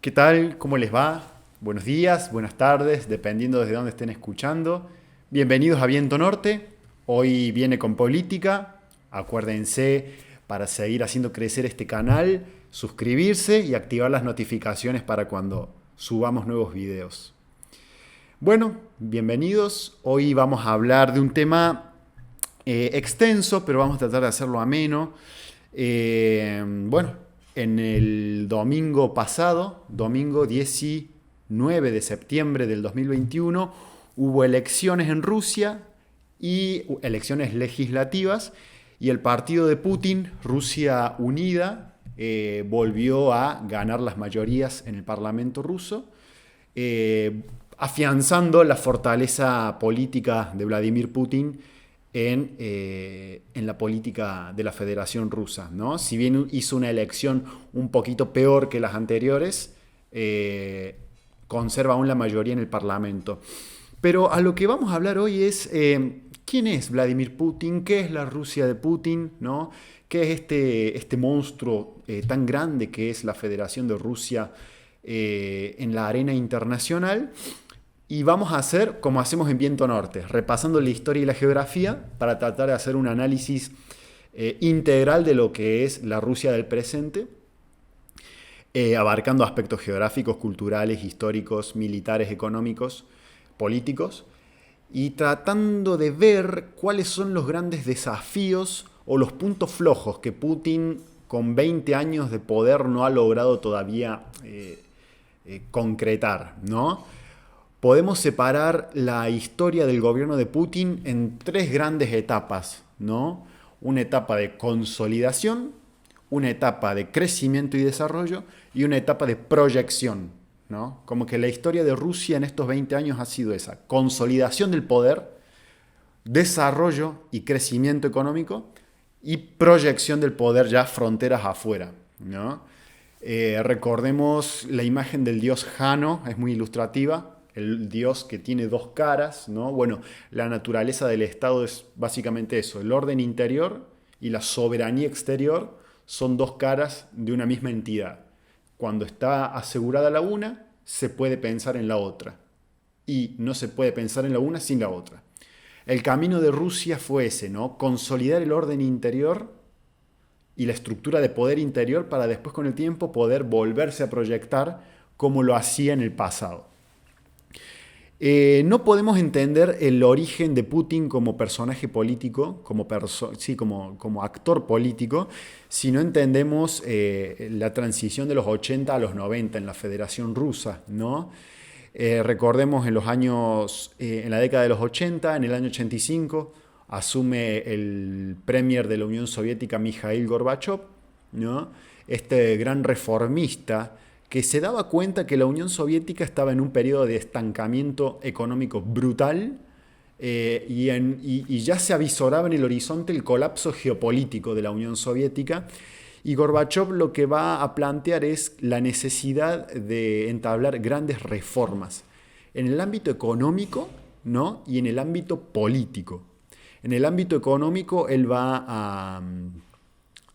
¿Qué tal? ¿Cómo les va? Buenos días, buenas tardes, dependiendo desde dónde estén escuchando. Bienvenidos a Viento Norte. Hoy viene con política. Acuérdense, para seguir haciendo crecer este canal, suscribirse y activar las notificaciones para cuando subamos nuevos videos. Bueno, bienvenidos. Hoy vamos a hablar de un tema extenso, pero vamos a tratar de hacerlo ameno. Bueno, en el domingo pasado, domingo 19 de septiembre del 2021, hubo elecciones en Rusia y elecciones legislativas y el partido de Putin, Rusia Unida, volvió a ganar las mayorías en el Parlamento ruso, afianzando la fortaleza política de Vladimir Putin en la política de la Federación Rusa, ¿no? Si bien hizo una elección un poquito peor que las anteriores, conserva aún la mayoría en el Parlamento. Pero a lo que vamos a hablar hoy es quién es Vladimir Putin, qué es la Rusia de Putin, ¿no? ¿Qué es este monstruo tan grande que es la Federación de Rusia en la arena internacional? Y vamos a hacer como hacemos en Viento Norte, repasando la historia y la geografía para tratar de hacer un análisis integral de lo que es la Rusia del presente, abarcando aspectos geográficos, culturales, históricos, militares, económicos, políticos, y tratando de ver cuáles son los grandes desafíos o los puntos flojos que Putin, con 20 años de poder, no ha logrado todavía concretar, ¿no? Podemos separar la historia del gobierno de Putin en tres grandes etapas, ¿no? Una etapa de consolidación, una etapa de crecimiento y desarrollo y una etapa de proyección, ¿no? Como que la historia de Rusia en estos 20 años ha sido esa: consolidación del poder, desarrollo y crecimiento económico y proyección del poder ya fronteras afuera, ¿no? Recordemos la imagen del dios Jano, es muy ilustrativa. El dios que tiene dos caras, ¿no? Bueno, la naturaleza del Estado es básicamente eso. El orden interior y la soberanía exterior son dos caras de una misma entidad. Cuando está asegurada la una, se puede pensar en la otra. Y no se puede pensar en la una sin la otra. El camino de Rusia fue ese, ¿no? Consolidar el orden interior y la estructura de poder interior para después, con el tiempo, poder volverse a proyectar como lo hacía en el pasado. No podemos entender el origen de Putin como personaje político, como actor político, si no entendemos la transición de los 80 a los 90 en la Federación Rusa, ¿no? Recordemos en la década de los 80, en el año 85, asume el premier de la Unión Soviética, Mikhail Gorbachev, ¿no? Este gran reformista que se daba cuenta que la Unión Soviética estaba en un periodo de estancamiento económico brutal y ya se avisoraba en el horizonte el colapso geopolítico de la Unión Soviética. Y Gorbachev lo que va a plantear es la necesidad de entablar grandes reformas en el ámbito económico, ¿no? Y en el ámbito político. En el ámbito económico él va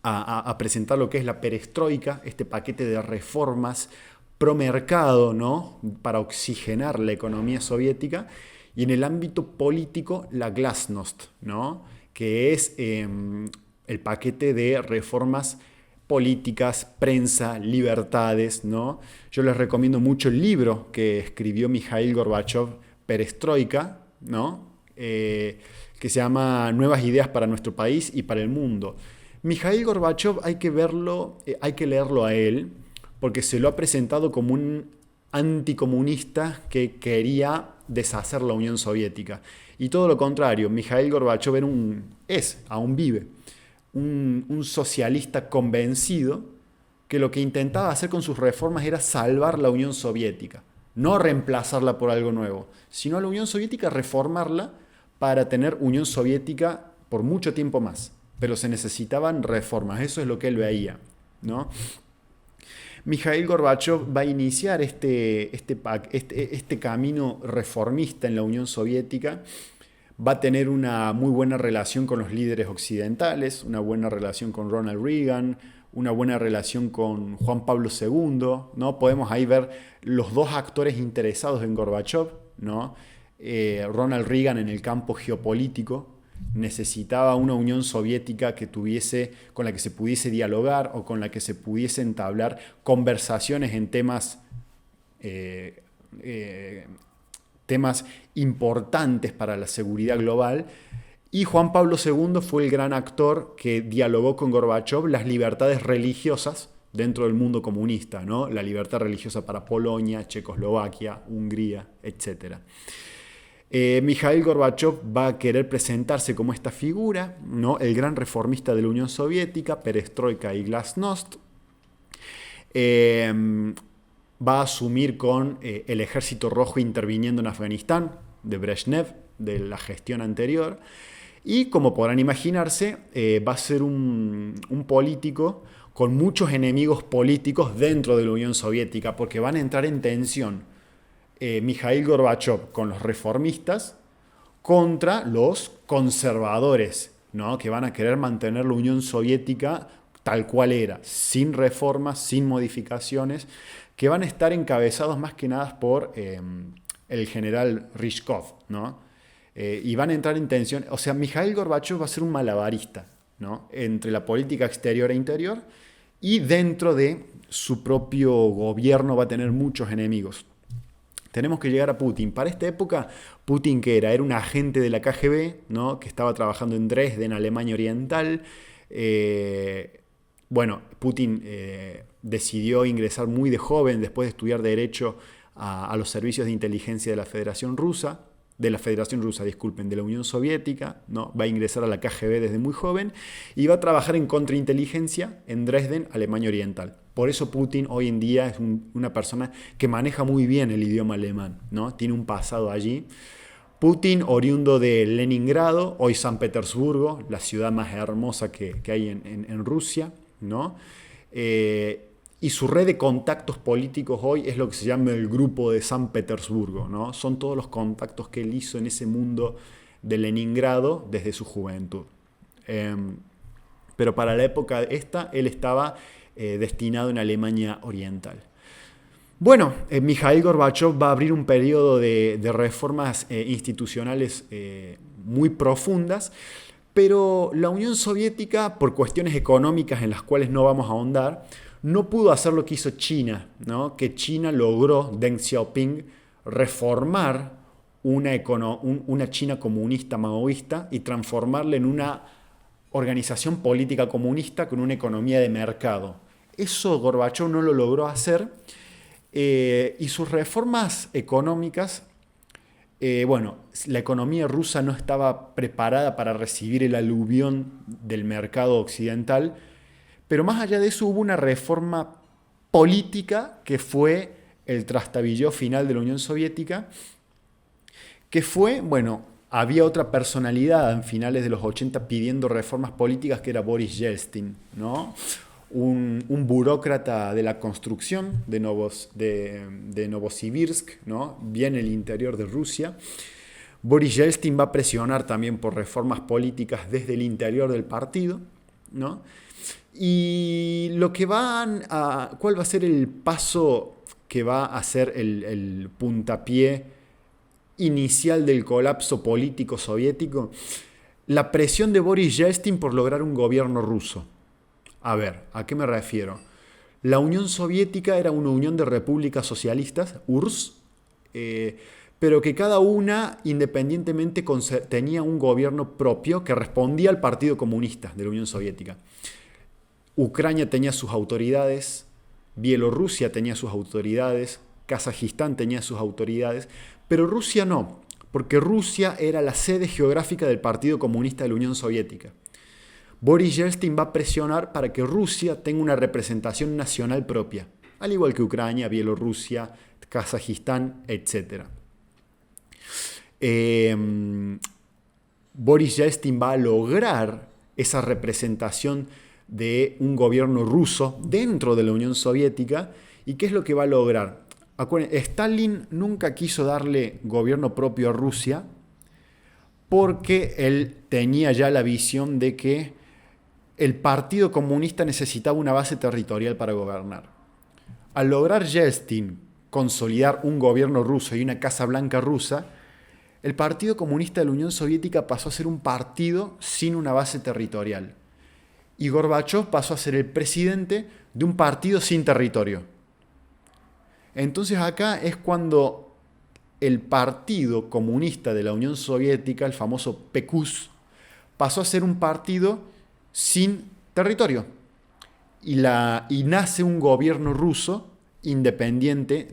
a presentar lo que es la perestroika, este paquete de reformas pro mercado, ¿no? Para oxigenar la economía soviética. Y en el ámbito político, la glasnost, ¿no? Que es el paquete de reformas políticas, prensa, libertades, ¿no? Yo les recomiendo mucho el libro que escribió Mikhail Gorbachev, Perestroika, ¿no? Que se llama Nuevas ideas para nuestro país y para el mundo. Mikhail Gorbachev hay que leerlo a él, porque se lo ha presentado como un anticomunista que quería deshacer la Unión Soviética. Y todo lo contrario, Mikhail Gorbachev aún vive, un socialista convencido que lo que intentaba hacer con sus reformas era salvar la Unión Soviética, no reemplazarla por algo nuevo, sino a la Unión Soviética reformarla para tener Unión Soviética por mucho tiempo más. Pero se necesitaban reformas, eso es lo que él veía, ¿no? Mikhail Gorbachev va a iniciar este camino reformista en la Unión Soviética. Va a tener una muy buena relación con los líderes occidentales, una buena relación con Ronald Reagan, una buena relación con Juan Pablo II, ¿no? Podemos ahí ver los dos actores interesados en Gorbachov, ¿no? Ronald Reagan en el campo geopolítico necesitaba una Unión Soviética con la que se pudiese dialogar o con la que se pudiese entablar conversaciones en temas importantes para la seguridad global. Y Juan Pablo II fue el gran actor que dialogó con Gorbachov las libertades religiosas dentro del mundo comunista, ¿no? La libertad religiosa para Polonia, Checoslovaquia, Hungría, etc. Mikhail Gorbachov va a querer presentarse como esta figura, ¿no? El gran reformista de la Unión Soviética, perestroika y glasnost. Va a asumir con el Ejército Rojo interviniendo en Afganistán, de Brezhnev, de la gestión anterior. Y como podrán imaginarse, va a ser un político con muchos enemigos políticos dentro de la Unión Soviética, porque van a entrar en tensión Mikhail Gorbachov con los reformistas contra los conservadores, ¿no? Que van a querer mantener la Unión Soviética tal cual era, sin reformas, sin modificaciones, que van a estar encabezados más que nada por el general Rishkov, ¿no? Y van a entrar en tensión. O sea, Mikhail Gorbachov va a ser un malabarista, ¿no? Entre la política exterior e interior, y dentro de su propio gobierno va a tener muchos enemigos. Tenemos que llegar a Putin. Para esta época, Putin, que era un agente de la KGB, ¿no? Que estaba trabajando en Dresden, Alemania Oriental. Putin decidió ingresar muy de joven, después de estudiar Derecho, a los servicios de inteligencia de la Federación Rusa, de la Unión Soviética, ¿no? Va a ingresar a la KGB desde muy joven y va a trabajar en contrainteligencia en Dresden, Alemania Oriental. Por eso Putin hoy en día es una persona que maneja muy bien el idioma alemán, ¿no? Tiene un pasado allí. Putin, oriundo de Leningrado, hoy San Petersburgo, la ciudad más hermosa que hay en Rusia, ¿no? Y su red de contactos políticos hoy es lo que se llama el Grupo de San Petersburgo, ¿no? Son todos los contactos que él hizo en ese mundo de Leningrado desde su juventud. Pero para la época esta, él estaba destinado en Alemania Oriental. Bueno, Mikhail Gorbachov va a abrir un periodo de reformas institucionales muy profundas, pero la Unión Soviética, por cuestiones económicas en las cuales no vamos a ahondar, no pudo hacer lo que hizo China, ¿no? Que China logró, Deng Xiaoping, reformar una China comunista maoísta y transformarla en una organización política comunista con una economía de mercado. Eso Gorbachov no lo logró hacer, y sus reformas económicas, la economía rusa no estaba preparada para recibir el aluvión del mercado occidental, pero más allá de eso hubo una reforma política que fue el trastabilleo final de la Unión Soviética, que fue, había otra personalidad en finales de los 80 pidiendo reformas políticas, que era Boris Yeltsin, ¿no? Un burócrata de la construcción de Novosibirsk, ¿no? Bien en el interior de Rusia. Boris Yeltsin va a presionar también por reformas políticas desde el interior del partido, ¿no? Y ¿cuál va a ser el paso que va a ser el puntapié inicial del colapso político soviético? La presión de Boris Yeltsin por lograr un gobierno ruso. A ver, ¿a qué me refiero? La Unión Soviética era una unión de repúblicas socialistas, URSS, pero que cada una independientemente tenía un gobierno propio que respondía al Partido Comunista de la Unión Soviética. Ucrania tenía sus autoridades, Bielorrusia tenía sus autoridades, Kazajistán tenía sus autoridades, pero Rusia no, porque Rusia era la sede geográfica del Partido Comunista de la Unión Soviética. Boris Yeltsin va a presionar para que Rusia tenga una representación nacional propia, al igual que Ucrania, Bielorrusia, Kazajistán, etc. Boris Yeltsin va a lograr esa representación de un gobierno ruso dentro de la Unión Soviética. ¿Y qué es lo que va a lograr? Stalin nunca quiso darle gobierno propio a Rusia porque él tenía ya la visión de que el Partido Comunista necesitaba una base territorial para gobernar. Al lograr Yeltsin consolidar un gobierno ruso y una Casa Blanca rusa, el Partido Comunista de la Unión Soviética pasó a ser un partido sin una base territorial. Y Gorbachov pasó a ser el presidente de un partido sin territorio. Entonces acá es cuando el Partido Comunista de la Unión Soviética, el famoso PQS, pasó a ser un partido sin territorio. Y nace un gobierno ruso independiente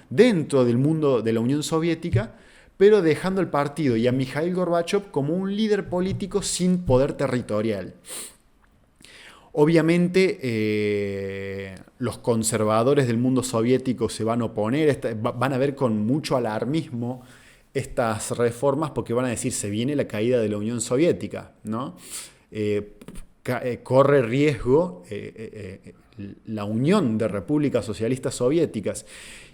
dentro del mundo de la Unión Soviética, pero dejando el partido y a Mikhail Gorbachov como un líder político sin poder territorial. Obviamente los conservadores del mundo soviético se van a oponer, van a ver con mucho alarmismo estas reformas porque van a decir se viene la caída de la Unión Soviética, ¿no? Corre riesgo la unión de repúblicas socialistas soviéticas.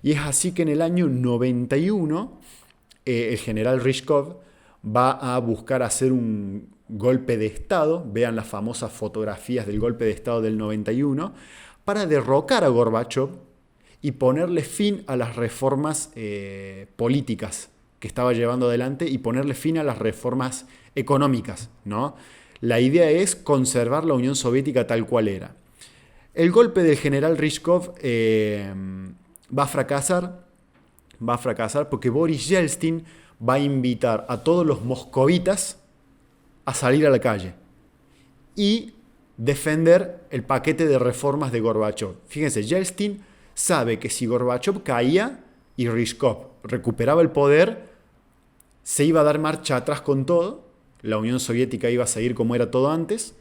Y es así que en el año 91 el general Rishkov va a buscar hacer un golpe de Estado, vean las famosas fotografías del golpe de Estado del 91, para derrocar a Gorbachov y ponerle fin a las reformas políticas que estaba llevando adelante y ponerle fin a las reformas económicas, ¿no? La idea es conservar la Unión Soviética tal cual era. El golpe del general Rishkov va a fracasar porque Boris Yeltsin va a invitar a todos los moscovitas a salir a la calle y defender el paquete de reformas de Gorbachov. Fíjense, Yeltsin sabe que si Gorbachov caía y Rishkov recuperaba el poder, se iba a dar marcha atrás con todo, la Unión Soviética iba a seguir como era todo antes,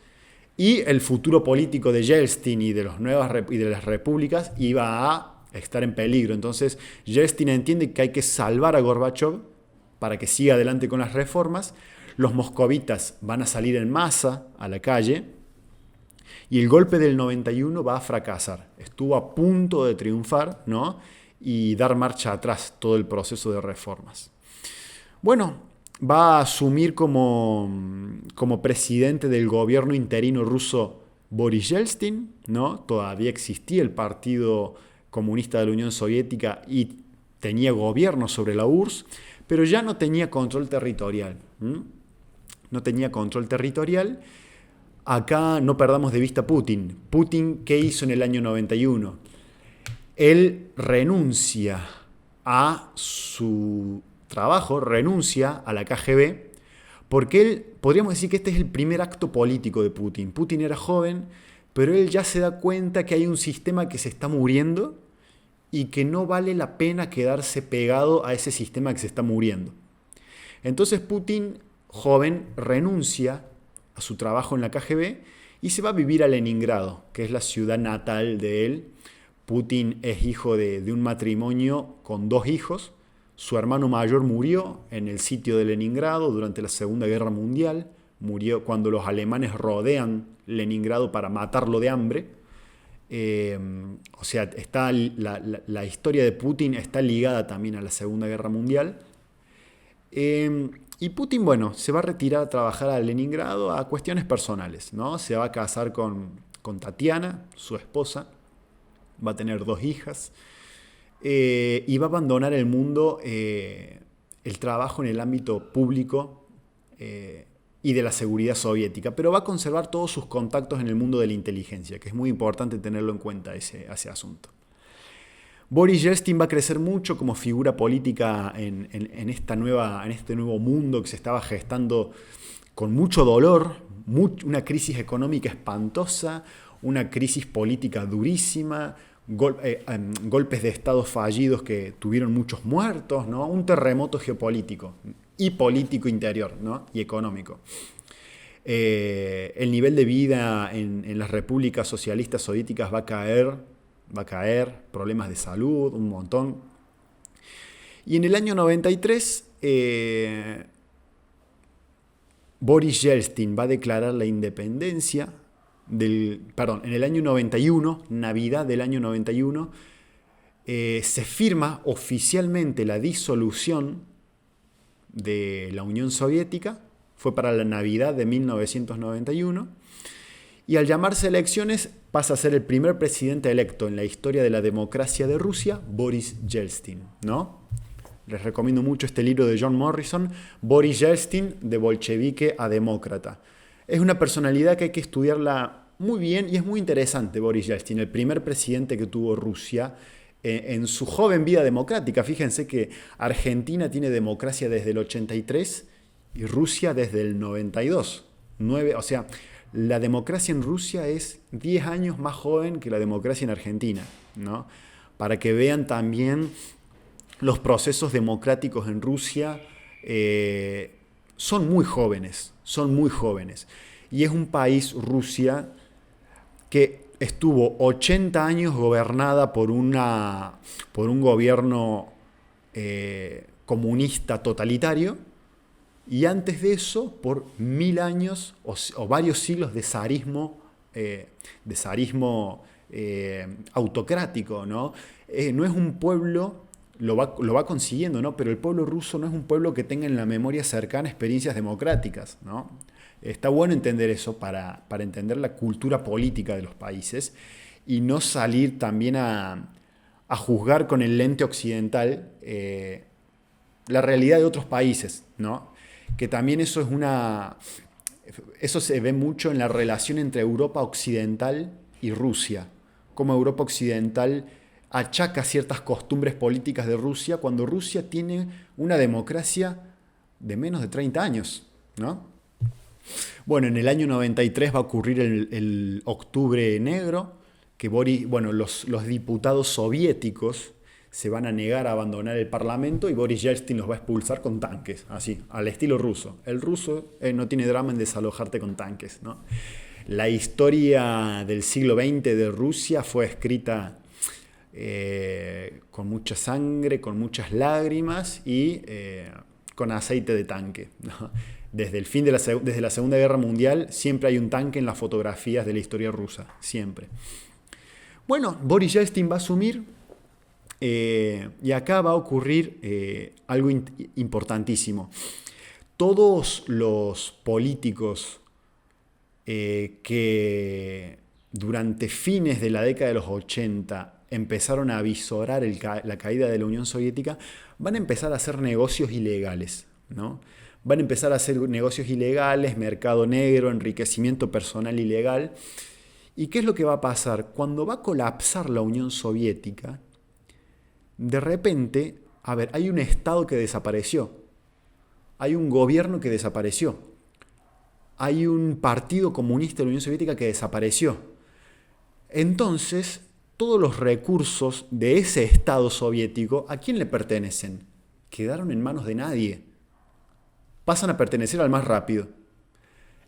y el futuro político de Yeltsin y de las repúblicas iba a estar en peligro. Entonces Yeltsin entiende que hay que salvar a Gorbachov para que siga adelante con las reformas. Los moscovitas van a salir en masa a la calle y el golpe del 91 va a fracasar. Estuvo a punto de triunfar, ¿no? Y dar marcha atrás todo el proceso de reformas. Bueno, va a asumir como presidente del gobierno interino ruso Boris Yeltsin, ¿no? Todavía existía el Partido Comunista de la Unión Soviética y tenía gobierno sobre la URSS, pero ya no tenía control territorial. No tenía control territorial. Acá no perdamos de vista Putin. Putin, ¿qué hizo en el año 91? Él renuncia a su trabajo, renuncia a la KGB, porque él, podríamos decir que este es el primer acto político de Putin. Putin era joven, pero él ya se da cuenta que hay un sistema que se está muriendo y que no vale la pena quedarse pegado a ese sistema que se está muriendo. Entonces Putin, joven, renuncia a su trabajo en la KGB y se va a vivir a Leningrado, que es la ciudad natal de él. Putin es hijo de un matrimonio con 2 hijos. Su hermano mayor murió en el sitio de Leningrado durante la Segunda Guerra Mundial. Murió cuando los alemanes rodean Leningrado para matarlo de hambre. O sea, la historia de Putin está ligada también a la Segunda Guerra Mundial. Y Putin, bueno, se va a retirar a trabajar a Leningrado a cuestiones personales, ¿no? Se va a casar con Tatiana, su esposa. Va a tener 2 hijas. Y va a abandonar el mundo, el trabajo en el ámbito público y de la seguridad soviética, pero va a conservar todos sus contactos en el mundo de la inteligencia, que es muy importante tenerlo en cuenta ese asunto. Boris Yeltsin va a crecer mucho como figura política en este nuevo mundo que se estaba gestando con mucho dolor, una crisis económica espantosa, una crisis política durísima, golpes de estado fallidos que tuvieron muchos muertos, ¿no? Un terremoto geopolítico y político interior, ¿no? Y económico. El nivel de vida en las repúblicas socialistas soviéticas va a caer, problemas de salud, un montón. Y en el año 93, Boris Yeltsin va a declarar la independencia en el año 91, Navidad del año 91, se firma oficialmente la disolución de la Unión Soviética. Fue para la Navidad de 1991. y al llamarse elecciones pasa a ser el primer presidente electo en la historia de la democracia de Rusia, Boris Yeltsin, ¿no? Les recomiendo mucho este libro de John Morrison, Boris Yeltsin, de bolchevique a demócrata. Es una personalidad que hay que estudiarla muy bien y es muy interesante, Boris Yeltsin, el primer presidente que tuvo Rusia en su joven vida democrática. Fíjense que Argentina tiene democracia desde el 83 y Rusia desde el 92. O sea, la democracia en Rusia es 10 años más joven que la democracia en Argentina, ¿no? Para que vean también los procesos democráticos en Rusia son muy jóvenes, son muy jóvenes. Y es un país, Rusia, que estuvo 80 años gobernada por un gobierno comunista totalitario, y antes de eso por 1000 años o varios siglos de zarismo autocrático, ¿no? No es un pueblo, lo va consiguiendo, ¿no? Pero el pueblo ruso no es un pueblo que tenga en la memoria cercana experiencias democráticas, ¿no? Está bueno entender eso para entender la cultura política de los países y no salir también a juzgar con el lente occidental la realidad de otros países, ¿no? Que también eso se ve mucho en la relación entre Europa occidental y Rusia. Como Europa occidental achaca ciertas costumbres políticas de Rusia cuando Rusia tiene una democracia de menos de 30 años, ¿no? Bueno, en el año 93 va a ocurrir el Octubre Negro, que los diputados soviéticos se van a negar a abandonar el Parlamento y Boris Yeltsin los va a expulsar con tanques, así, al estilo ruso. El ruso no tiene drama en desalojarte con tanques, ¿no? La historia del siglo XX de Rusia fue escrita con mucha sangre, con muchas lágrimas y con aceite de tanque, ¿no? Desde la Segunda Guerra Mundial siempre hay un tanque en las fotografías de la historia rusa, siempre. Bueno, Boris Yeltsin va a asumir y acá va a ocurrir algo importantísimo. Todos los políticos que durante fines de la década de los 80 empezaron a avisorar la caída de la Unión Soviética, van a empezar a hacer negocios ilegales, ¿no? Van a empezar a hacer negocios ilegales, mercado negro, enriquecimiento personal ilegal. ¿Y qué es lo que va a pasar? Cuando va a colapsar la Unión Soviética, de repente, hay un Estado que desapareció, hay un gobierno que desapareció, hay un partido comunista de la Unión Soviética que desapareció. Entonces, todos los recursos de ese Estado soviético, ¿a quién le pertenecen? Quedaron en manos de nadie. Pasan a pertenecer al más rápido.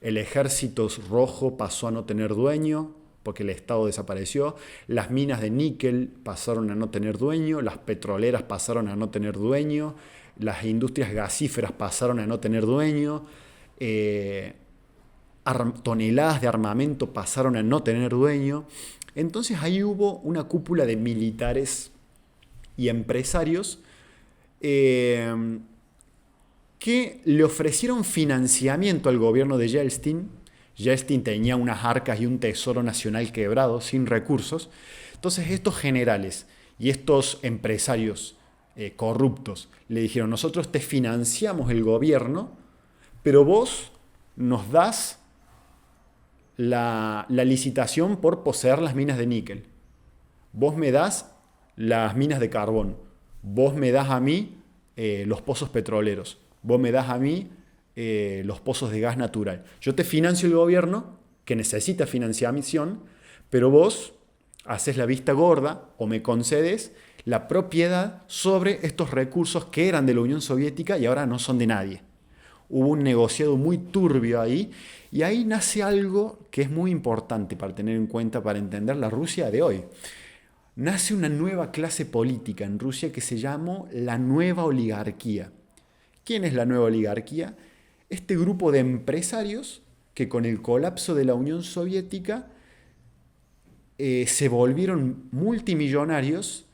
El ejército rojo pasó a no tener dueño porque el Estado desapareció. Las minas de níquel pasaron a no tener dueño. Las petroleras pasaron a no tener dueño. Las industrias gasíferas pasaron a no tener dueño. Toneladas de armamento pasaron a no tener dueño. Entonces ahí hubo una cúpula de militares y empresarios que le ofrecieron financiamiento al gobierno de Yeltsin. Yeltsin tenía unas arcas y un tesoro nacional quebrado, sin recursos. Entonces estos generales y estos empresarios corruptos le dijeron: nosotros te financiamos el gobierno, pero vos nos das la licitación por poseer las minas de níquel. Vos me das las minas de carbón. Vos me das a mí los pozos petroleros. Vos me das a mí los pozos de gas natural. Yo te financio el gobierno, que necesita financiación, pero vos haces la vista gorda o me concedes la propiedad sobre estos recursos que eran de la Unión Soviética y ahora no son de nadie. Hubo un negociado muy turbio ahí, y ahí nace algo que es muy importante para tener en cuenta, para entender la Rusia de hoy. Nace una nueva clase política en Rusia que se llamó la nueva oligarquía. ¿Quién es la nueva oligarquía? Este grupo de empresarios que con el colapso de la Unión Soviética se volvieron multimillonarios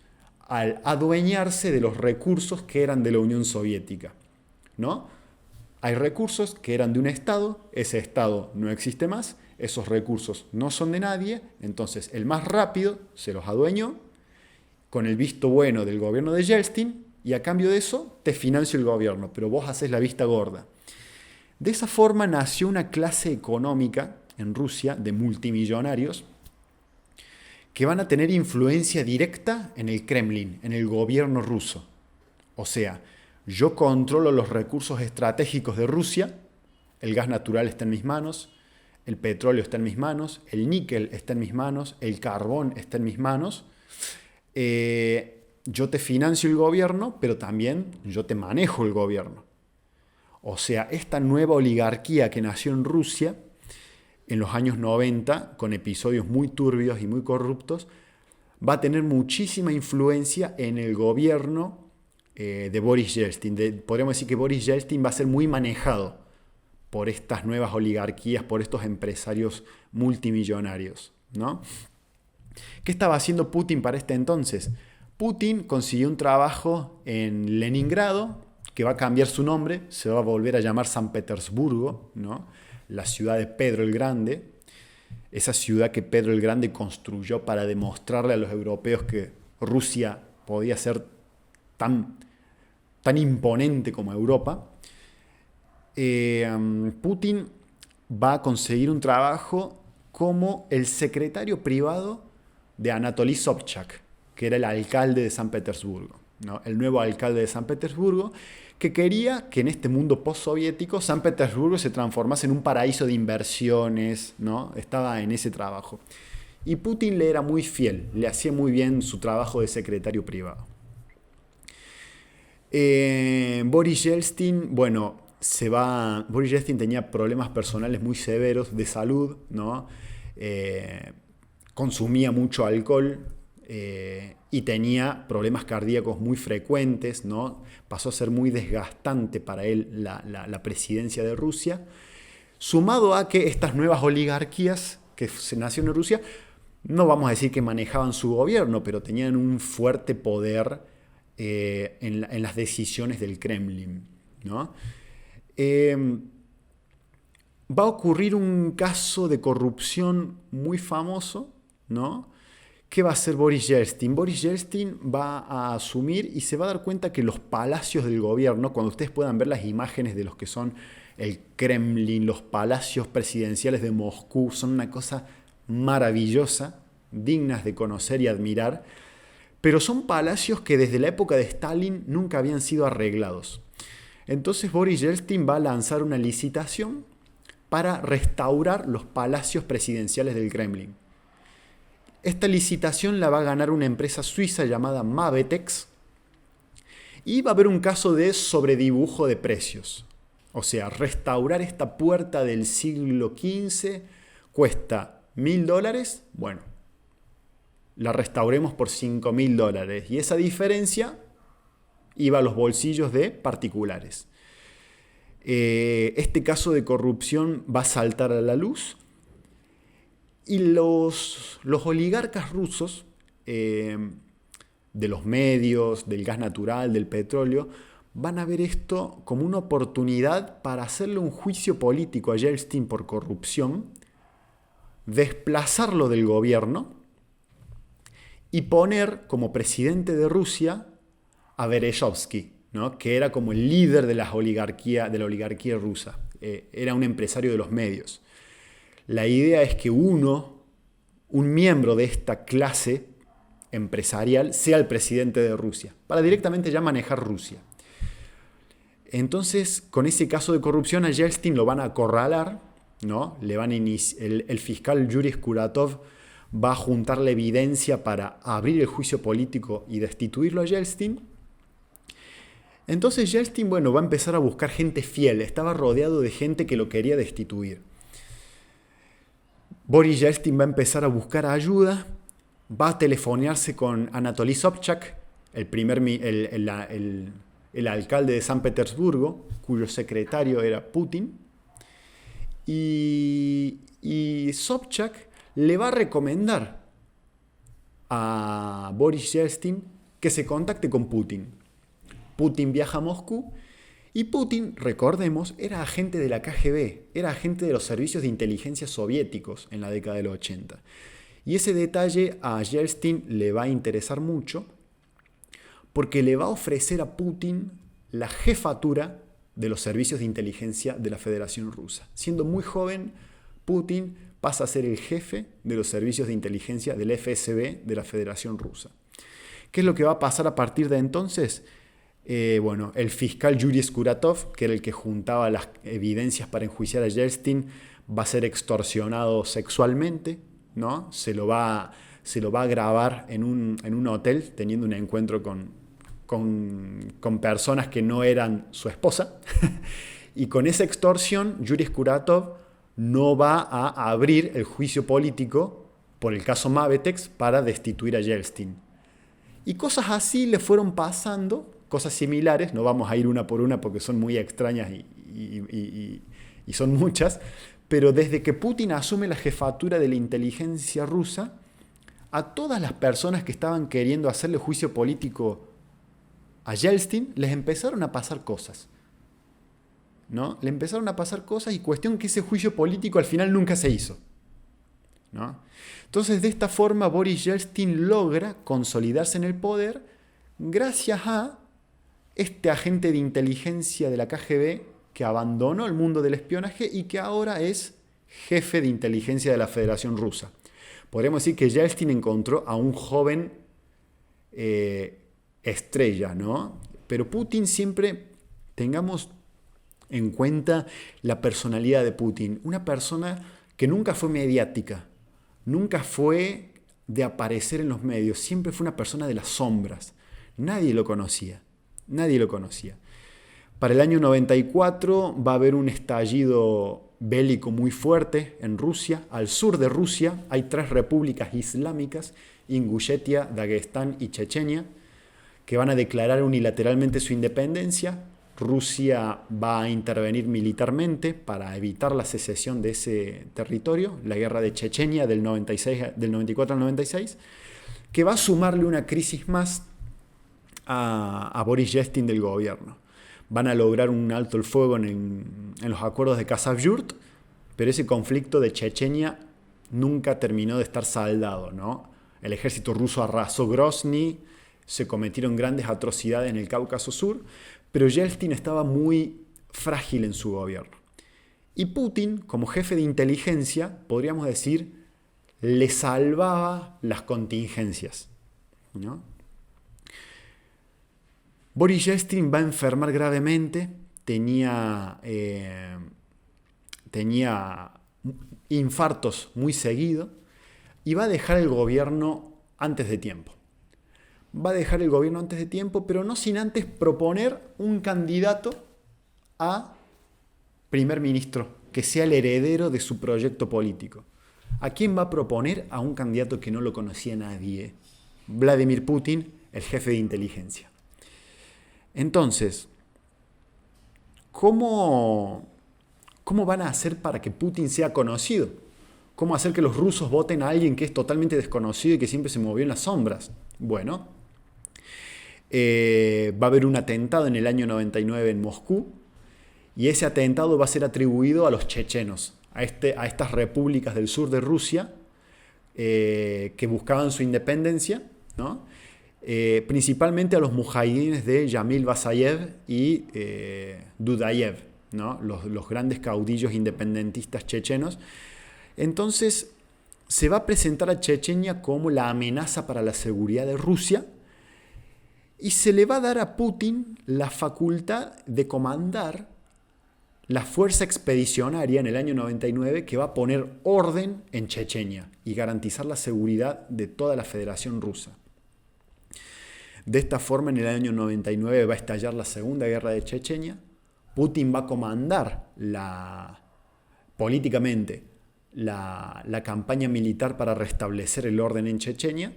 al adueñarse de los recursos que eran de la Unión Soviética, ¿no? Hay recursos que eran de un Estado, ese Estado no existe más, esos recursos no son de nadie, entonces el más rápido se los adueñó con el visto bueno del gobierno de Yeltsin y a cambio de eso te financio el gobierno, pero vos haces la vista gorda. De esa forma nació una clase económica en Rusia de multimillonarios que van a tener influencia directa en el Kremlin, en el gobierno ruso. O sea, yo controlo los recursos estratégicos de Rusia, el gas natural está en mis manos, el petróleo está en mis manos, el níquel está en mis manos, el carbón está en mis manos. Yo te financio el gobierno, pero también yo te manejo el gobierno. O sea, esta nueva oligarquía que nació en Rusia en los años 90, con episodios muy turbios y muy corruptos, va a tener muchísima influencia en el gobierno de Boris Yeltsin. Podríamos decir que Boris Yeltsin va a ser muy manejado por estas nuevas oligarquías, por estos empresarios multimillonarios, ¿no? ¿Qué estaba haciendo Putin para este entonces? Putin consiguió un trabajo en Leningrado, que va a cambiar su nombre, se va a volver a llamar San Petersburgo, ¿no? La ciudad de Pedro el Grande, esa ciudad que Pedro el Grande construyó para demostrarle a los europeos que Rusia podía ser tan imponente como Europa. Putin va a conseguir un trabajo como el secretario privado de Anatoly Sobchak, que era el alcalde de San Petersburgo, ¿no? El nuevo alcalde de San Petersburgo, que quería que en este mundo postsoviético San Petersburgo se transformase en un paraíso de inversiones, ¿no? Estaba en ese trabajo. Y Putin le era muy fiel, le hacía muy bien su trabajo de secretario privado. Boris Yeltsin, Boris Yeltsin tenía problemas personales muy severos de salud, ¿no? Consumía mucho alcohol y tenía problemas cardíacos muy frecuentes, ¿no? Pasó a ser muy desgastante para él la presidencia de Rusia, sumado a que estas nuevas oligarquías que se nacieron en Rusia, no vamos a decir que manejaban su gobierno, pero tenían un fuerte poder en las decisiones del Kremlin, ¿no? Va a ocurrir un caso de corrupción muy famoso, ¿no? ¿Qué va a hacer Boris Yeltsin? Boris Yeltsin va a asumir y se va a dar cuenta que los palacios del gobierno, cuando ustedes puedan ver las imágenes de los que son el Kremlin, los palacios presidenciales de Moscú, son una cosa maravillosa, dignas de conocer y admirar, pero son palacios que desde la época de Stalin nunca habían sido arreglados. Entonces Boris Yeltsin va a lanzar una licitación para restaurar los palacios presidenciales del Kremlin. Esta licitación la va a ganar una empresa suiza llamada Mavetex y va a haber un caso de sobredibujo de precios. O sea, restaurar esta puerta del siglo XV cuesta $1.000, bueno, la restauremos por $5.000 y esa diferencia iba a los bolsillos de particulares. Este caso de corrupción va a saltar a la luz y los oligarcas rusos de los medios, del gas natural, del petróleo, van a ver esto como una oportunidad para hacerle un juicio político a Yeltsin por corrupción, desplazarlo del gobierno y poner como presidente de Rusia a Berezovsky, ¿no? Que era como el líder de la oligarquía rusa. Era un empresario de los medios. La idea es que un miembro de esta clase empresarial sea el presidente de Rusia, para directamente ya manejar Rusia. Entonces, con ese caso de corrupción a Yeltsin lo van a acorralar, ¿no? El fiscal Yuri Skuratov va a juntar la evidencia para abrir el juicio político y destituirlo a Yeltsin. Entonces Yeltsin, va a empezar a buscar gente fiel. Estaba rodeado de gente que lo quería destituir. Boris Yeltsin va a empezar a buscar ayuda, va a telefonearse con Anatoly Sobchak, el alcalde de San Petersburgo, cuyo secretario era Putin, y Sobchak le va a recomendar a Boris Yeltsin que se contacte con Putin. Putin viaja a Moscú Y Putin, recordemos, era agente de la KGB, era agente de los servicios de inteligencia soviéticos en la década del 80. Y ese detalle a Yeltsin le va a interesar mucho porque le va a ofrecer a Putin la jefatura de los servicios de inteligencia de la Federación Rusa. Siendo muy joven, Putin pasa a ser el jefe de los servicios de inteligencia del FSB de la Federación Rusa. ¿Qué es lo que va a pasar a partir de entonces? El fiscal Yuri Skuratov, que era el que juntaba las evidencias para enjuiciar a Yeltsin, va a ser extorsionado sexualmente, ¿no? Se lo va a grabar en un hotel teniendo un encuentro con personas que no eran su esposa. Y con esa extorsión, Yuri Skuratov no va a abrir el juicio político por el caso Mavetex para destituir a Yeltsin. Y cosas así le fueron pasando, cosas similares, no vamos a ir una por una porque son muy extrañas y son muchas, pero desde que Putin asume la jefatura de la inteligencia rusa, a todas las personas que estaban queriendo hacerle juicio político a Yeltsin les empezaron a pasar cosas, ¿no? Le empezaron a pasar cosas y cuestión que ese juicio político al final nunca se hizo, ¿no? Entonces, de esta forma, Boris Yeltsin logra consolidarse en el poder gracias a este agente de inteligencia de la KGB que abandonó el mundo del espionaje y que ahora es jefe de inteligencia de la Federación Rusa. Podríamos decir que Yeltsin encontró a un joven estrella, ¿no? Pero Putin siempre, tengamos en cuenta la personalidad de Putin. Una persona que nunca fue mediática, nunca fue de aparecer en los medios, siempre fue una persona de las sombras. Nadie lo conocía. Para el año 94 va a haber un estallido bélico muy fuerte en Rusia. Al sur de Rusia hay 3 repúblicas islámicas, Ingushetia, Dagestán y Chechenia, que van a declarar unilateralmente su independencia. Rusia va a intervenir militarmente para evitar la secesión de ese territorio, la guerra de Chechenia del 94 al 96, que va a sumarle una crisis más a Boris Yeltsin del gobierno. Van a lograr un alto el fuego en los acuerdos de Kazakh-Yurt, pero ese conflicto de Chechenia nunca terminó de estar saldado, ¿no? El ejército ruso arrasó Grozny, se cometieron grandes atrocidades en el Cáucaso Sur, pero Yeltsin estaba muy frágil en su gobierno. Y Putin, como jefe de inteligencia, podríamos decir, le salvaba las contingencias, ¿no? Boris Yeltsin va a enfermar gravemente, tenía infartos muy seguido y va a dejar el gobierno antes de tiempo. Pero no sin antes proponer un candidato a primer ministro, que sea el heredero de su proyecto político. ¿A quién va a proponer? A un candidato que no lo conocía nadie, Vladimir Putin, el jefe de inteligencia. Entonces, ¿cómo van a hacer para que Putin sea conocido? ¿Cómo hacer que los rusos voten a alguien que es totalmente desconocido y que siempre se movió en las sombras? Bueno, va a haber un atentado en el año 99 en Moscú y ese atentado va a ser atribuido a los chechenos, a estas repúblicas del sur de Rusia que buscaban su independencia, ¿no? Principalmente a los mujahidines de Yamil Basayev y Dudayev, ¿no? Los grandes caudillos independentistas chechenos. Entonces se va a presentar a Chechenia como la amenaza para la seguridad de Rusia y se le va a dar a Putin la facultad de comandar la fuerza expedicionaria en el año 99 que va a poner orden en Chechenia y garantizar la seguridad de toda la Federación Rusa. De esta forma, en el año 99 va a estallar la Segunda Guerra de Chechenia. Putin va a comandar políticamente la campaña militar para restablecer el orden en Chechenia.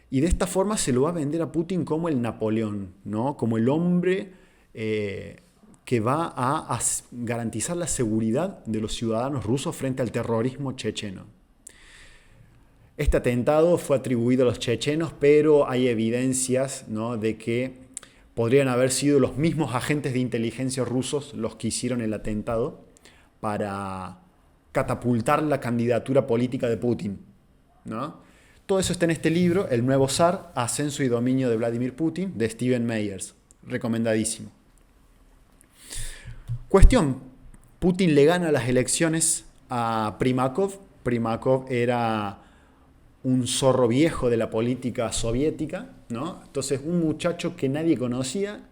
Y de esta forma se lo va a vender a Putin como el Napoleón, ¿no? Como el hombre que va a garantizar la seguridad de los ciudadanos rusos frente al terrorismo checheno. Este atentado fue atribuido a los chechenos, pero hay evidencias, ¿no?, de que podrían haber sido los mismos agentes de inteligencia rusos los que hicieron el atentado para catapultar la candidatura política de Putin, ¿no? Todo eso está en este libro, El nuevo zar, Ascenso y dominio de Vladimir Putin, de Stephen Meyers. Recomendadísimo. Cuestión, Putin le gana las elecciones a Primakov. Primakov era un zorro viejo de la política soviética, ¿no? Entonces, un muchacho que nadie conocía,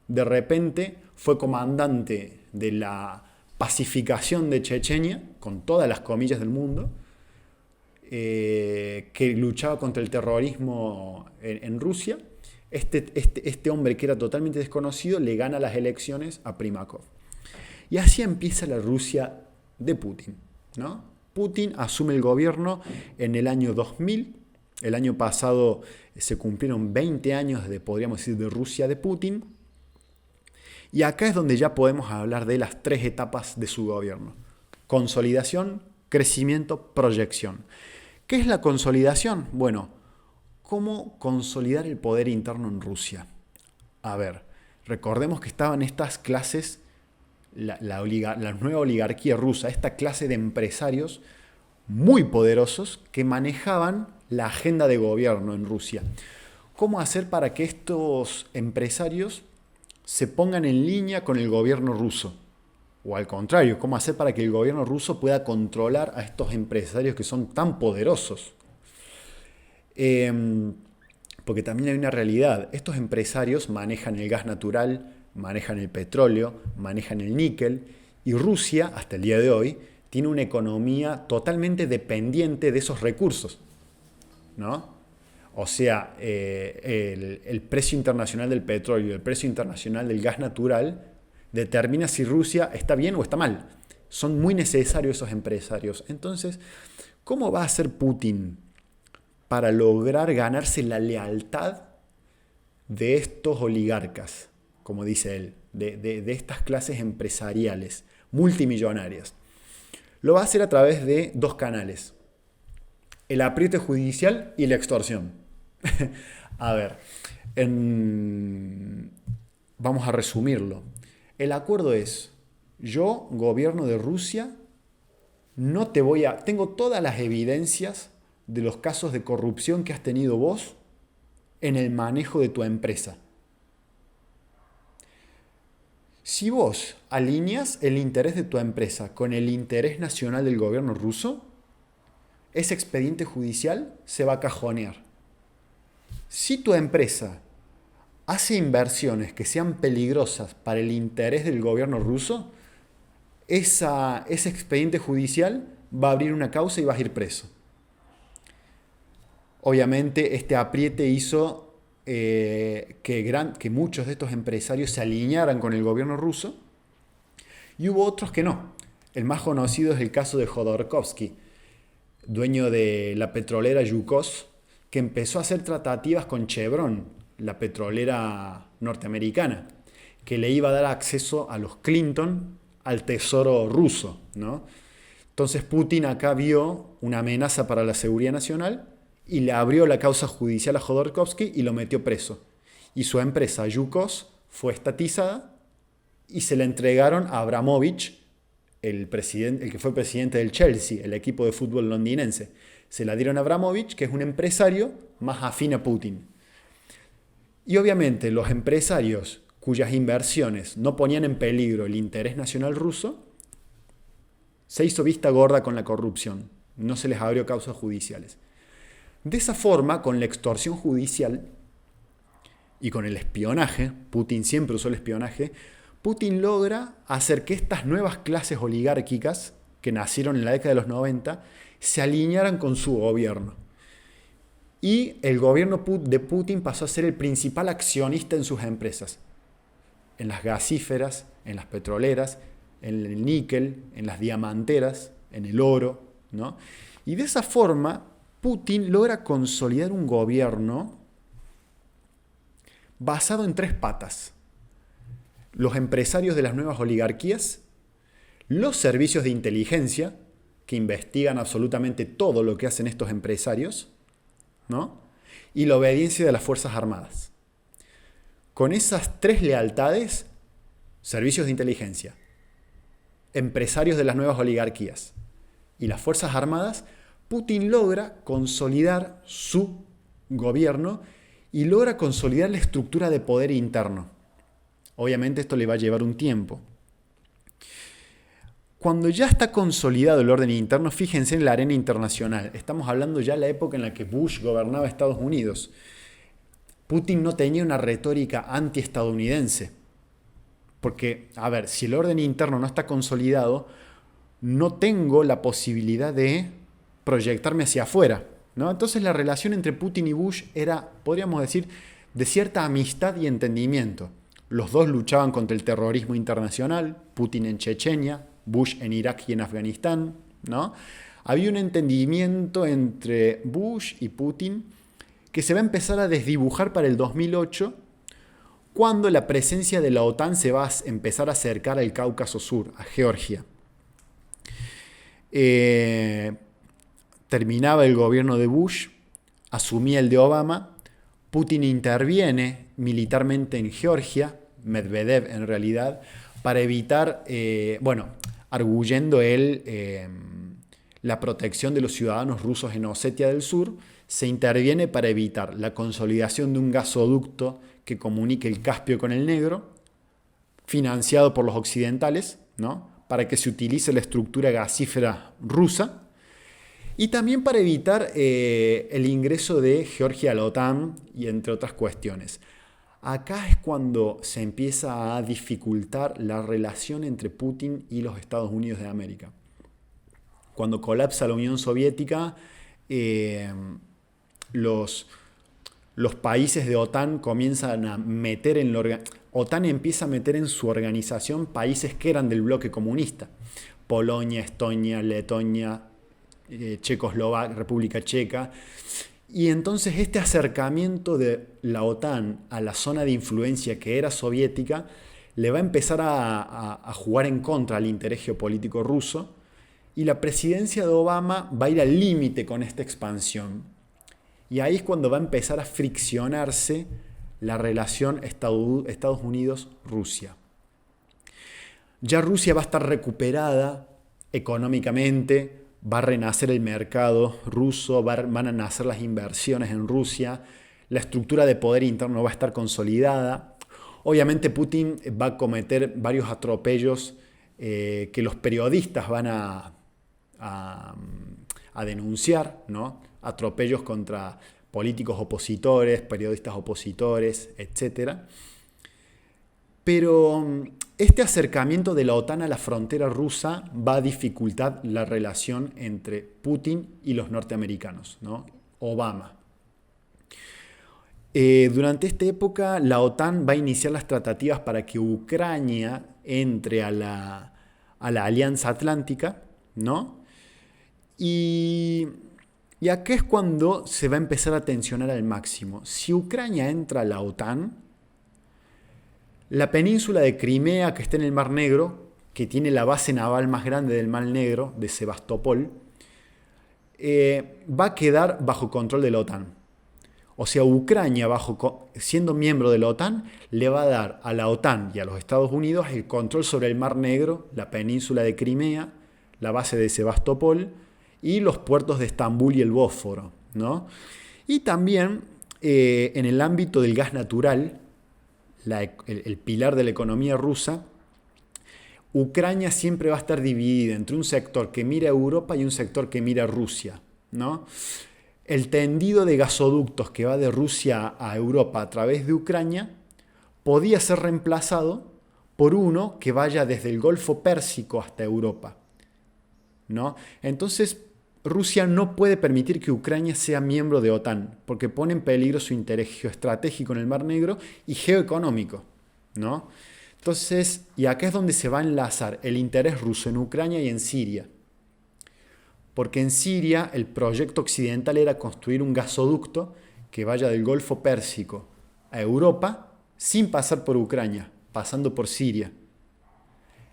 de repente fue comandante de la pacificación de Chechenia, con todas las comillas del mundo, que luchaba contra el terrorismo en Rusia. Este hombre que era totalmente desconocido le gana las elecciones a Primakov. Y así empieza la Rusia de Putin, ¿no? Putin asume el gobierno en el año 2000. El año pasado se cumplieron 20 años podríamos decir, de Rusia de Putin. Y acá es donde ya podemos hablar de las 3 etapas de su gobierno. Consolidación, crecimiento, proyección. ¿Qué es la consolidación? Bueno, ¿cómo consolidar el poder interno en Rusia? A ver, recordemos que estaban estas clases, la nueva oligarquía rusa, esta clase de empresarios muy poderosos que manejaban la agenda de gobierno en Rusia. ¿Cómo hacer para que estos empresarios se pongan en línea con el gobierno ruso? O al contrario, ¿cómo hacer para que el gobierno ruso pueda controlar a estos empresarios que son tan poderosos? Porque también hay una realidad. Estos empresarios manejan el gas natural, manejan el petróleo, manejan el níquel. Y Rusia, hasta el día de hoy, tiene una economía totalmente dependiente de esos recursos, ¿no? O sea, el precio internacional del petróleo y el precio internacional del gas natural determina si Rusia está bien o está mal. Son muy necesarios esos empresarios. Entonces, ¿cómo va a hacer Putin para lograr ganarse la lealtad de estos oligarcas, como dice él, de estas clases empresariales multimillonarias? Lo va a hacer a través de 2 canales: el apriete judicial y la extorsión. A ver, vamos a resumirlo. El acuerdo es: yo, gobierno de Rusia, tengo todas las evidencias de los casos de corrupción que has tenido vos en el manejo de tu empresa. Si vos alineas el interés de tu empresa con el interés nacional del gobierno ruso, ese expediente judicial se va a cajonear. Si tu empresa hace inversiones que sean peligrosas para el interés del gobierno ruso, ese expediente judicial va a abrir una causa y vas a ir preso. Obviamente este apriete hizo que muchos de estos empresarios se alinearan con el gobierno ruso y hubo otros que no. El más conocido es el caso de Jodorkovsky, dueño de la petrolera Yukos, que empezó a hacer tratativas con Chevron, la petrolera norteamericana, que le iba a dar acceso a los Clinton al tesoro ruso, ¿no? Entonces Putin acá vio una amenaza para la seguridad nacional y le abrió la causa judicial a Jodorkovsky y lo metió preso. Y su empresa Yukos fue estatizada y se la entregaron a Abramovich, el que fue presidente del Chelsea, el equipo de fútbol londinense. Se la dieron a Abramovich, que es un empresario más afín a Putin. Y obviamente los empresarios cuyas inversiones no ponían en peligro el interés nacional ruso, se hizo vista gorda con la corrupción. No se les abrió causas judiciales. De esa forma, con la extorsión judicial y con el espionaje, Putin siempre usó el espionaje, Putin logra hacer que estas nuevas clases oligárquicas que nacieron en la década de los 90 se alinearan con su gobierno. Y el gobierno de Putin pasó a ser el principal accionista en sus empresas. En las gasíferas, en las petroleras, en el níquel, en las diamanteras, en el oro, ¿no? Y de esa forma, Putin logra consolidar un gobierno basado en 3 patas: los empresarios de las nuevas oligarquías, los servicios de inteligencia, que investigan absolutamente todo lo que hacen estos empresarios, ¿no? Y la obediencia de las Fuerzas Armadas. Con esas tres lealtades, servicios de inteligencia, empresarios de las nuevas oligarquías y las Fuerzas Armadas, Putin logra consolidar su gobierno y logra consolidar la estructura de poder interno. Obviamente esto le va a llevar un tiempo. Cuando ya está consolidado el orden interno, fíjense en la arena internacional. Estamos hablando ya de la época en la que Bush gobernaba Estados Unidos. Putin no tenía una retórica anti-estadounidense. Porque, a ver, si el orden interno no está consolidado, no tengo la posibilidad de proyectarme hacia afuera, ¿no? Entonces la relación entre Putin y Bush era, podríamos decir, de cierta amistad y entendimiento. Los dos luchaban contra el terrorismo internacional, Putin en Chechenia, Bush en Irak y en Afganistán, ¿no? Había un entendimiento entre Bush y Putin que se va a empezar a desdibujar para el 2008, cuando la presencia de la OTAN se va a empezar a acercar al Cáucaso Sur, a Georgia. Terminaba el gobierno de Bush, asumía el de Obama, Putin interviene militarmente en Georgia, Medvedev en realidad, para evitar, arguyendo él la protección de los ciudadanos rusos en Osetia del Sur, se interviene para evitar la consolidación de un gasoducto que comunique el Caspio con el Negro, financiado por los occidentales, ¿no? Para que se utilice la estructura gasífera rusa, y también para evitar el ingreso de Georgia a la OTAN y entre otras cuestiones. Acá es cuando se empieza a dificultar la relación entre Putin y los Estados Unidos de América. Cuando colapsa la Unión Soviética, los países de OTAN comienzan a meter en la OTAN empieza a meter en su organización países que eran del bloque comunista. Polonia, Estonia, Letonia, Checoslovaquia, República Checa. Y entonces este acercamiento de la OTAN a la zona de influencia que era soviética le va a empezar a jugar en contra al interés geopolítico ruso, y la presidencia de Obama va a ir al límite con esta expansión. Y ahí es cuando va a empezar a friccionarse la relación Estados Unidos-Rusia. Ya Rusia va a estar recuperada económicamente, va a renacer el mercado ruso, van a nacer las inversiones en Rusia, la estructura de poder interno va a estar consolidada. Obviamente Putin va a cometer varios atropellos que los periodistas van a denunciar, ¿no? Atropellos contra políticos opositores, periodistas opositores, etc. Pero este acercamiento de la OTAN a la frontera rusa va a dificultar la relación entre Putin y los norteamericanos, ¿no? Obama. Durante esta época la OTAN va a iniciar las tratativas para que Ucrania entre a la Alianza Atlántica, ¿no? Y acá es cuando se va a empezar a tensionar al máximo. Si Ucrania entra a la OTAN, la península de Crimea, que está en el Mar Negro, que tiene la base naval más grande del Mar Negro, de Sebastopol, va a quedar bajo control de la OTAN. O sea, Ucrania, siendo miembro de la OTAN, le va a dar a la OTAN y a los Estados Unidos el control sobre el Mar Negro, la península de Crimea, la base de Sebastopol y los puertos de Estambul y el Bósforo, ¿no? Y también en el ámbito del gas natural, el pilar de la economía rusa, Ucrania siempre va a estar dividida entre un sector que mira a Europa y un sector que mira a Rusia, ¿no? El tendido de gasoductos que va de Rusia a Europa a través de Ucrania podía ser reemplazado por uno que vaya desde el Golfo Pérsico hasta Europa, ¿no? Entonces Rusia no puede permitir que Ucrania sea miembro de OTAN, porque pone en peligro su interés geoestratégico en el Mar Negro y geoeconómico, ¿no? Entonces, y acá es donde se va a enlazar el interés ruso en Ucrania y en Siria. Porque en Siria el proyecto occidental era construir un gasoducto que vaya del Golfo Pérsico a Europa sin pasar por Ucrania, pasando por Siria.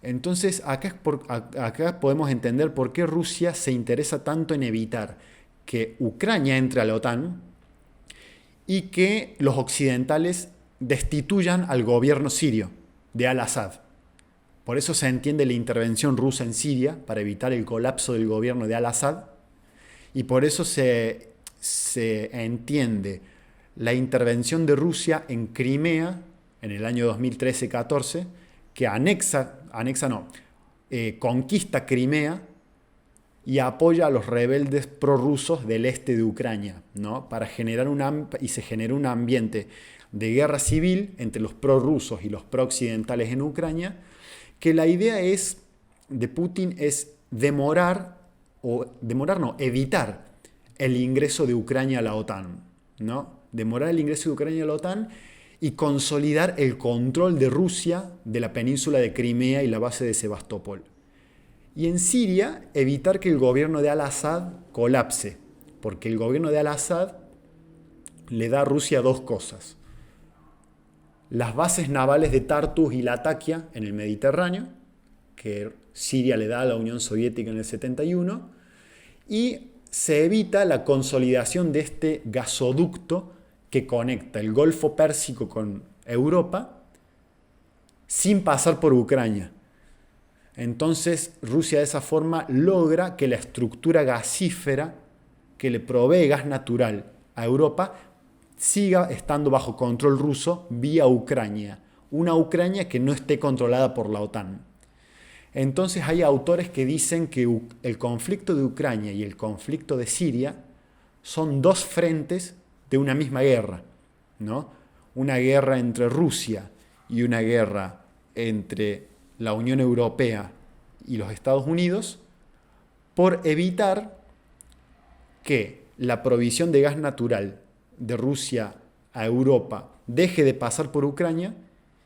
Entonces acá podemos entender por qué Rusia se interesa tanto en evitar que Ucrania entre a la OTAN y que los occidentales destituyan al gobierno sirio de al-Assad. Por eso se entiende la intervención rusa en Siria, para evitar el colapso del gobierno de al-Assad, y por eso se entiende la intervención de Rusia en Crimea en el año 2013-14, que conquista Crimea y apoya a los rebeldes prorrusos del este de Ucrania, ¿no? Y se generó un ambiente de guerra civil entre los prorrusos y los prooccidentales en Ucrania, que la idea de Putin es evitar el ingreso de Ucrania a la OTAN, ¿no? Demorar el ingreso de Ucrania a la OTAN y consolidar el control de Rusia de la península de Crimea y la base de Sebastopol. Y en Siria, evitar que el gobierno de al-Assad colapse, porque el gobierno de al-Assad le da a Rusia dos cosas: las bases navales de Tartus y Latakia en el Mediterráneo, que Siria le da a la Unión Soviética en el 71, y se evita la consolidación de este gasoducto que conecta el Golfo Pérsico con Europa sin pasar por Ucrania. Entonces Rusia de esa forma logra que la estructura gasífera que le provee gas natural a Europa siga estando bajo control ruso vía Ucrania, una Ucrania que no esté controlada por la OTAN. Entonces hay autores que dicen que el conflicto de Ucrania y el conflicto de Siria son dos frentes de una misma guerra, ¿no? Una guerra entre Rusia y una guerra entre la Unión Europea y los Estados Unidos, por evitar que la provisión de gas natural de Rusia a Europa deje de pasar por Ucrania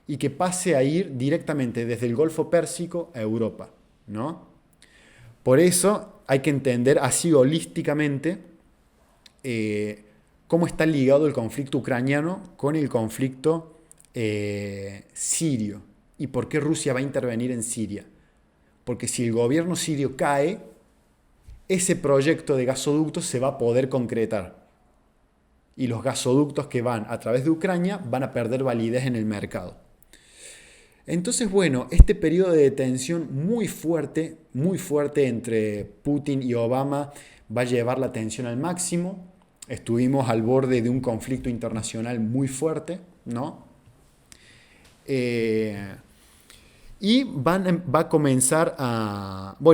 y que pase a ir directamente desde el Golfo Pérsico a Europa, ¿no? Por eso hay que entender así holísticamente cómo está ligado el conflicto ucraniano con el conflicto sirio y por qué Rusia va a intervenir en Siria. Porque si el gobierno sirio cae, ese proyecto de gasoductos se va a poder concretar. Y los gasoductos que van a través de Ucrania van a perder validez en el mercado. Entonces, bueno, este periodo de tensión muy fuerte entre Putin y Obama va a llevar la tensión al máximo. Estuvimos al borde de un conflicto internacional muy fuerte, ¿no? Y va a comenzar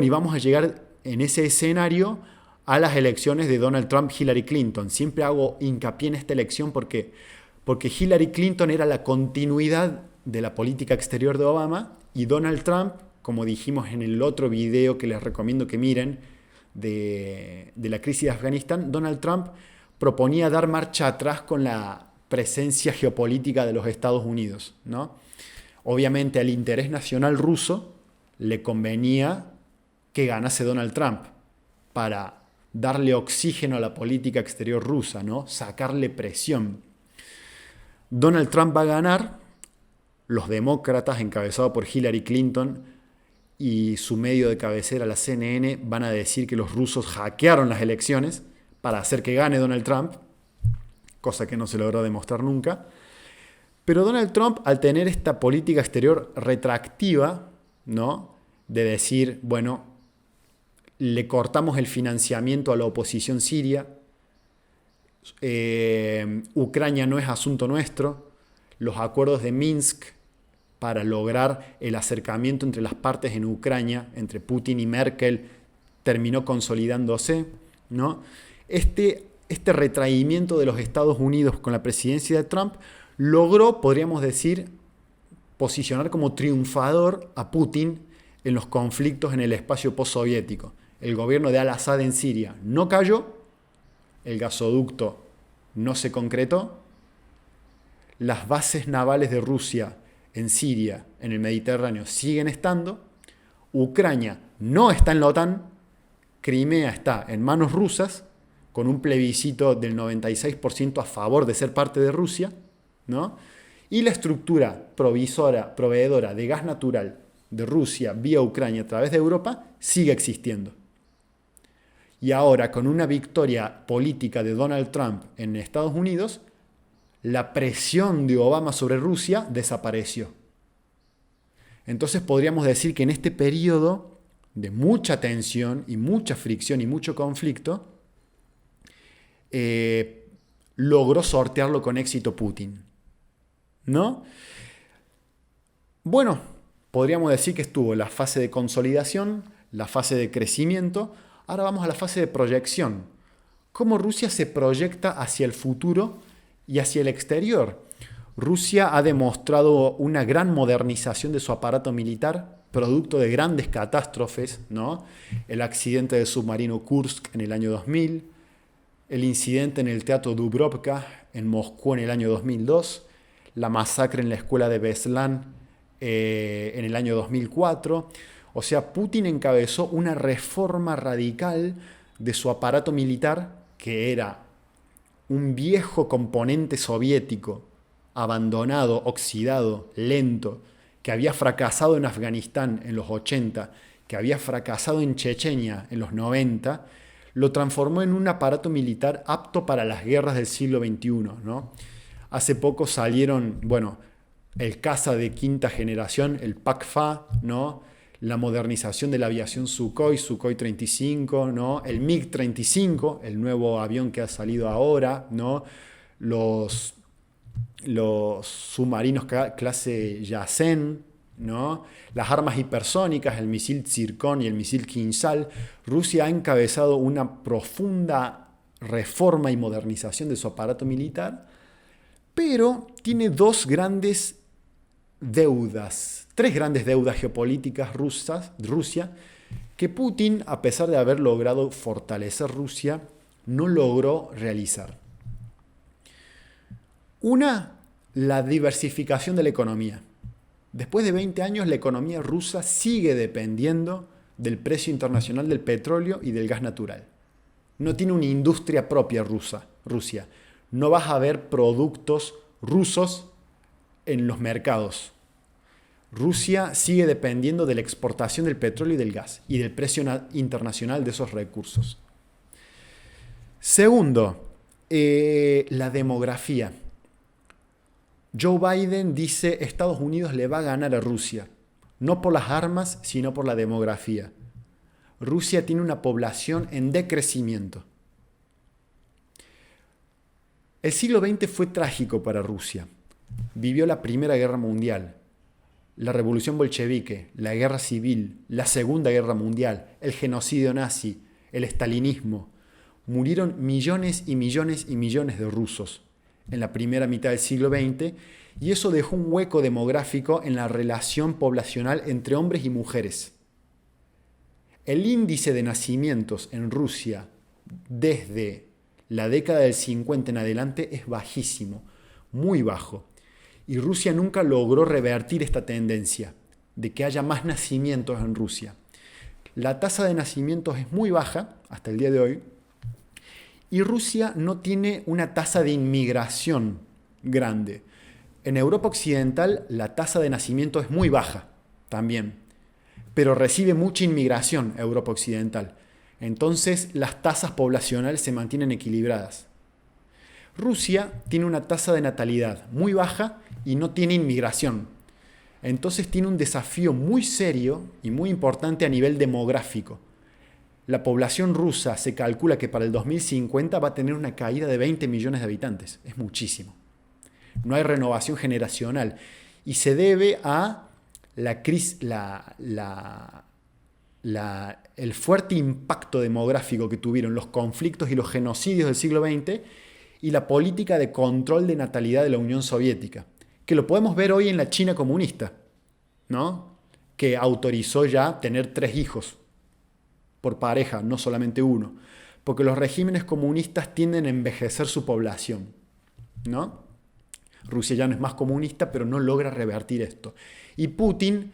y vamos a llegar en ese escenario a las elecciones de Donald Trump-Hillary Clinton. Siempre hago hincapié en esta elección porque Hillary Clinton era la continuidad de la política exterior de Obama y Donald Trump, como dijimos en el otro video que les recomiendo que miren de la crisis de Afganistán, Donald Trump proponía dar marcha atrás con la presencia geopolítica de los Estados Unidos, ¿no? Obviamente al interés nacional ruso le convenía que ganase Donald Trump para darle oxígeno a la política exterior rusa, ¿no? Sacarle presión. Donald Trump va a ganar, los demócratas encabezados por Hillary Clinton y su medio de cabecera, la CNN, van a decir que los rusos hackearon las elecciones para hacer que gane Donald Trump, cosa que no se logró demostrar nunca. Pero Donald Trump, al tener esta política exterior retractiva, ¿no? De decir, bueno, le cortamos el financiamiento a la oposición siria, Ucrania no es asunto nuestro, los acuerdos de Minsk para lograr el acercamiento entre las partes en Ucrania, entre Putin y Merkel, terminó consolidándose, ¿no? Este retraimiento de los Estados Unidos con la presidencia de Trump logró, podríamos decir, posicionar como triunfador a Putin en los conflictos en el espacio postsoviético. El gobierno de al-Assad en Siria no cayó, el gasoducto no se concretó, las bases navales de Rusia en Siria, en el Mediterráneo, siguen estando, Ucrania no está en la OTAN, Crimea está en manos rusas, con un plebiscito del 96% a favor de ser parte de Rusia, ¿no? Y la estructura proveedora de gas natural de Rusia vía Ucrania a través de Europa sigue existiendo. Y ahora, con una victoria política de Donald Trump en Estados Unidos, la presión de Obama sobre Rusia desapareció. Entonces podríamos decir que en este periodo de mucha tensión y mucha fricción y mucho conflicto, logró sortearlo con éxito Putin, ¿no? Bueno, podríamos decir que estuvo la fase de consolidación, la fase de crecimiento. Ahora vamos a la fase de proyección. ¿Cómo Rusia se proyecta hacia el futuro y hacia el exterior? Rusia ha demostrado una gran modernización de su aparato militar, producto de grandes catástrofes, ¿no? El accidente del submarino Kursk en el año 2000, el incidente en el Teatro Dubrovka en Moscú en el año 2002, la masacre en la escuela de Beslan en el año 2004. O sea, Putin encabezó una reforma radical de su aparato militar, que era un viejo componente soviético, abandonado, oxidado, lento, que había fracasado en Afganistán en los 80, que había fracasado en Chechenia en los 90, lo transformó en un aparato militar apto para las guerras del siglo XXI, ¿no? Hace poco salieron, bueno, el caza de quinta generación, el PAC-FA, ¿no? La modernización de la aviación Sukhoi 35, ¿no? El MiG-35, el nuevo avión que ha salido ahora, ¿no? Los submarinos clase Yasen, ¿no? Las armas hipersónicas, el misil Zircon y el misil Kinzhal. Rusia ha encabezado una profunda reforma y modernización de su aparato militar, pero tiene tres grandes deudas geopolíticas Rusia, que Putin, a pesar de haber logrado fortalecer Rusia, no logró realizar. Una, la diversificación de la economía. Después de 20 años, la economía rusa sigue dependiendo del precio internacional del petróleo y del gas natural. No tiene una industria propia Rusia. No vas a ver productos rusos en los mercados. Rusia sigue dependiendo de la exportación del petróleo y del gas y del precio internacional de esos recursos. Segundo, la demografía. Joe Biden dice que Estados Unidos le va a ganar a Rusia, no por las armas, sino por la demografía. Rusia tiene una población en decrecimiento. El siglo XX fue trágico para Rusia. Vivió la Primera Guerra Mundial, la Revolución Bolchevique, la Guerra Civil, la Segunda Guerra Mundial, el genocidio nazi, el estalinismo. Murieron millones y millones y millones de rusos en la primera mitad del siglo XX, y eso dejó un hueco demográfico en la relación poblacional entre hombres y mujeres. El índice de nacimientos en Rusia desde la década del 50 en adelante es bajísimo, muy bajo, y Rusia nunca logró revertir esta tendencia de que haya más nacimientos en Rusia. La tasa de nacimientos es muy baja hasta el día de hoy, y Rusia no tiene una tasa de inmigración grande. En Europa Occidental la tasa de nacimiento es muy baja también, pero recibe mucha inmigración Europa Occidental. Entonces las tasas poblacionales se mantienen equilibradas. Rusia tiene una tasa de natalidad muy baja y no tiene inmigración. Entonces tiene un desafío muy serio y muy importante a nivel demográfico. La población rusa se calcula que para el 2050 va a tener una caída de 20 millones de habitantes. Es muchísimo. No hay renovación generacional. Y se debe a el fuerte impacto demográfico que tuvieron los conflictos y los genocidios del siglo XX y la política de control de natalidad de la Unión Soviética, que lo podemos ver hoy en la China comunista, ¿no? Que autorizó ya tener 3 hijos por pareja, no solamente uno, porque los regímenes comunistas tienden a envejecer su población, ¿no? Rusia ya no es más comunista, pero no logra revertir esto. Y Putin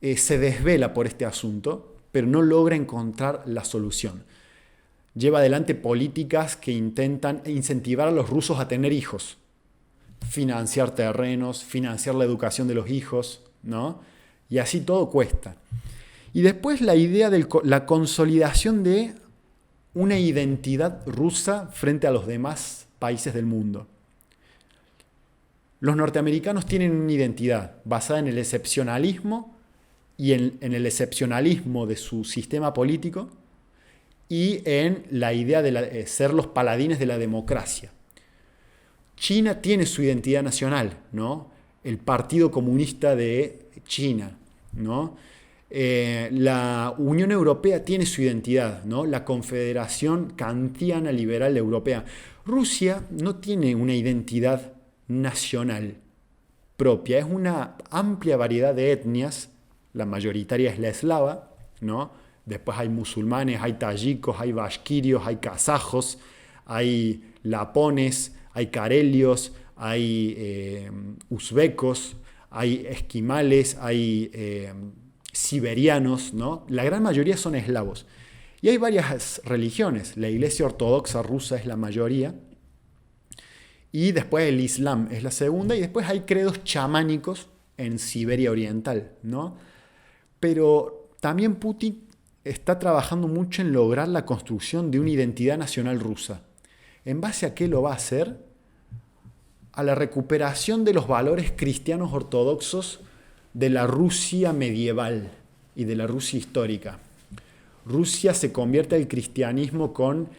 se desvela por este asunto, pero no logra encontrar la solución. Lleva adelante políticas que intentan incentivar a los rusos a tener hijos, financiar terrenos, financiar la educación de los hijos, ¿no? Y así todo cuesta. Y después la idea de la consolidación de una identidad rusa frente a los demás países del mundo. Los norteamericanos tienen una identidad basada en el excepcionalismo y en el excepcionalismo de su sistema político y en la idea de ser los paladines de la democracia. China tiene su identidad nacional, ¿no? El Partido Comunista de China, ¿no? La Unión Europea tiene su identidad, ¿no? La Confederación Kantiana Liberal Europea. Rusia no tiene una identidad nacional propia, es una amplia variedad de etnias, la mayoritaria es la eslava, ¿no? Después hay musulmanes, hay tayikos, hay bashkirios, hay kazajos, hay lapones, hay karelios, hay uzbecos, hay esquimales, hay siberianos, ¿no? La gran mayoría son eslavos. Y hay varias religiones. La Iglesia Ortodoxa rusa es la mayoría. Y después el Islam es la segunda. Y después hay credos chamánicos en Siberia Oriental, ¿no? Pero también Putin está trabajando mucho en lograr la construcción de una identidad nacional rusa. ¿En base a qué lo va a hacer? A la recuperación de los valores cristianos ortodoxos de la Rusia medieval y de la Rusia histórica. Rusia se convierte al cristianismo con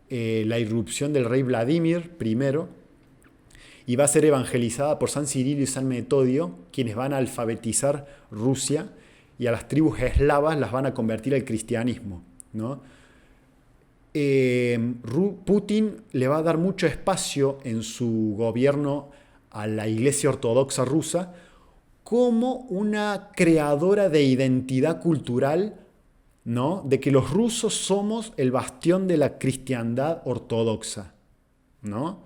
la irrupción del rey Vladimir I y va a ser evangelizada por San Cirilio y San Metodio, quienes van a alfabetizar Rusia y a las tribus eslavas las van a convertir al cristianismo, ¿no? Putin le va a dar mucho espacio en su gobierno a la Iglesia Ortodoxa rusa como una creadora de identidad cultural, ¿no? De que los rusos somos el bastión de la cristiandad ortodoxa, ¿no?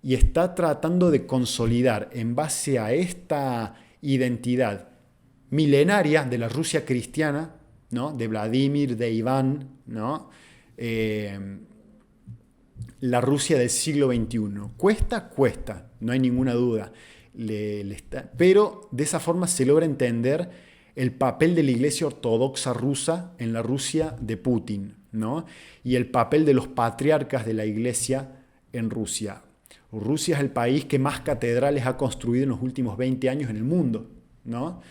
Y está tratando de consolidar en base a esta identidad milenaria de la Rusia cristiana, ¿no? De Vladimir, de Iván, ¿no? La Rusia del siglo XXI. Cuesta, no hay ninguna duda. Pero de esa forma se logra entender el papel de la Iglesia Ortodoxa rusa en la Rusia de Putin, ¿no? Y el papel de los patriarcas de la Iglesia en Rusia. Rusia es el país que más catedrales ha construido en los últimos 20 años en el mundo, ¿no?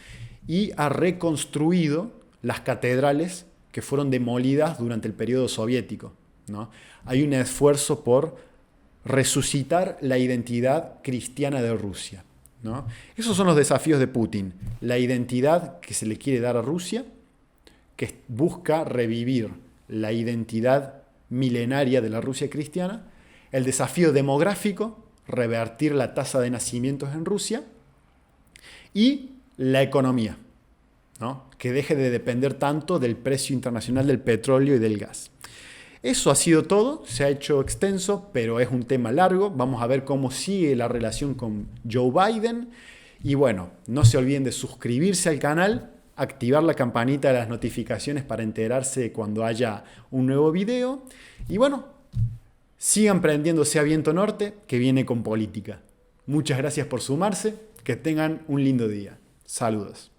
Y ha reconstruido las catedrales que fueron demolidas durante el periodo soviético, ¿no? Hay un esfuerzo por resucitar la identidad cristiana de Rusia, ¿no? Esos son los desafíos de Putin. La identidad que se le quiere dar a Rusia, que busca revivir la identidad milenaria de la Rusia cristiana, el desafío demográfico, revertir la tasa de nacimientos en Rusia, y la economía, ¿no? Que deje de depender tanto del precio internacional del petróleo y del gas. Eso ha sido todo, se ha hecho extenso, pero es un tema largo. Vamos a ver cómo sigue la relación con Joe Biden. Y bueno, no se olviden de suscribirse al canal, activar la campanita de las notificaciones para enterarse cuando haya un nuevo video. Y bueno, sigan prendiéndose a Viento Norte, que viene con política. Muchas gracias por sumarse, que tengan un lindo día. Saludos.